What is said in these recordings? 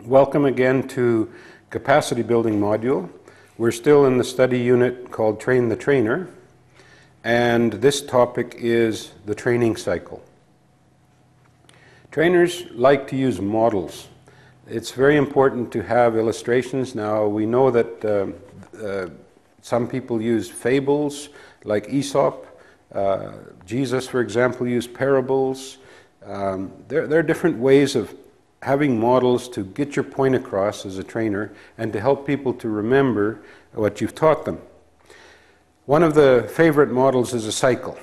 Welcome again to Capacity Building module. We're still in the study unit called Train the Trainer, and this topic is the training cycle. Trainers like to use models. It's very important to have illustrations. Now, we know that some people use fables like Aesop. Jesus, for example, used parables. There are different ways of having models to get your point across as a trainer and to help people to remember what you've taught them. One of the favorite models is a cycle.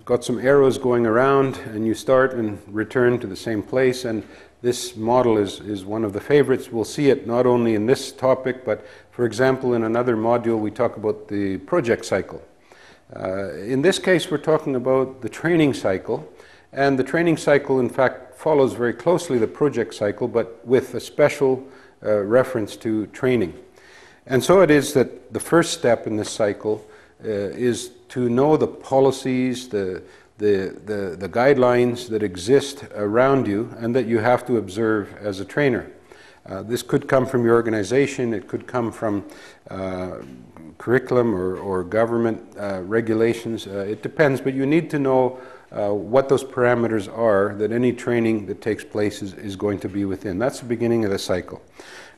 Got some arrows going around and you start and return to the same place, and this model is one of the favorites. We'll see it not only in this topic, but for example in another module we talk about the project cycle. In this case we're talking about the training cycle, and the training cycle in fact follows very closely the project cycle, but with a special reference to training. And so it is that the first step in this cycle is to know the policies, the guidelines that exist around you and that you have to observe as a trainer. This could come from your organization, it could come from curriculum or government regulations. It depends, but you need to know what those parameters are that any training that takes place is going to be within. That's the beginning of the cycle.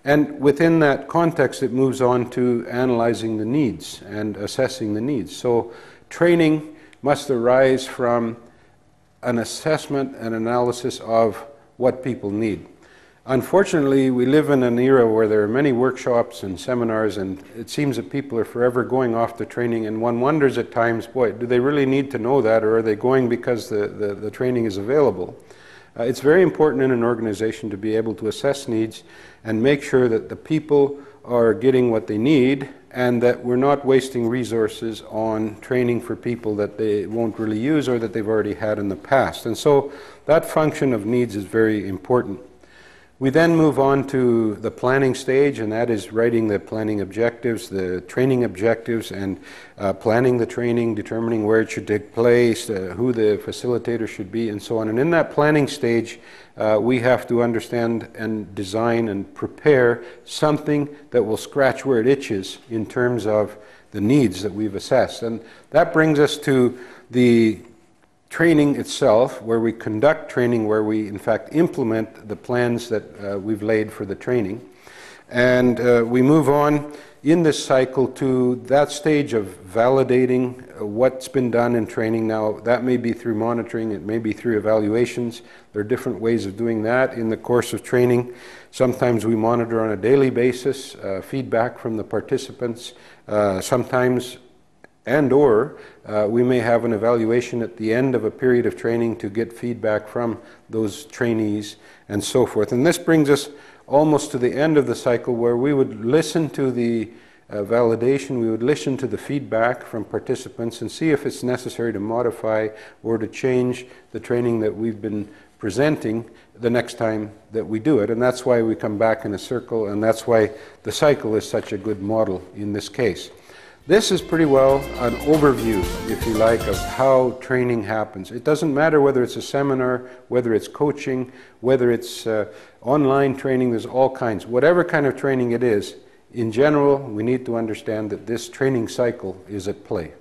And within that context, it moves on to analyzing the needs and assessing the needs. So training must arise from an assessment and analysis of what people need. Unfortunately, we live in an era where there are many workshops and seminars, and it seems that people are forever going off to training, and one wonders at times, boy, do they really need to know that, or are they going because the training is available? It's very important in an organization to be able to assess needs and make sure that the people are getting what they need and that we're not wasting resources on training for people that they won't really use or that they've already had in the past. And so that function of needs is very important. We then move on to the planning stage, and that is writing the planning objectives, the training objectives, and planning the training, determining where it should take place, who the facilitator should be, and so on. And in that planning stage, we have to understand and design and prepare something that will scratch where it itches in terms of the needs that we've assessed. And that brings us to the training itself, where we conduct training, where we in fact implement the plans that we've laid for the training. And we move on in this cycle to that stage of validating what's been done in training. Now, that may be through monitoring, it may be through evaluations. There are different ways of doing that in the course of training. Sometimes we monitor on a daily basis, feedback from the participants. Sometimes we may have an evaluation at the end of a period of training to get feedback from those trainees and so forth. And this brings us almost to the end of the cycle, where we would listen to the validation, we would listen to the feedback from participants and see if it's necessary to modify or to change the training that we've been presenting the next time that we do it. And that's why we come back in a circle, and that's why the cycle is such a good model in this case. This is pretty well an overview, if you like, of how training happens. It doesn't matter whether it's a seminar, whether it's coaching, whether it's online training, there's all kinds. Whatever kind of training it is, in general, we need to understand that this training cycle is at play.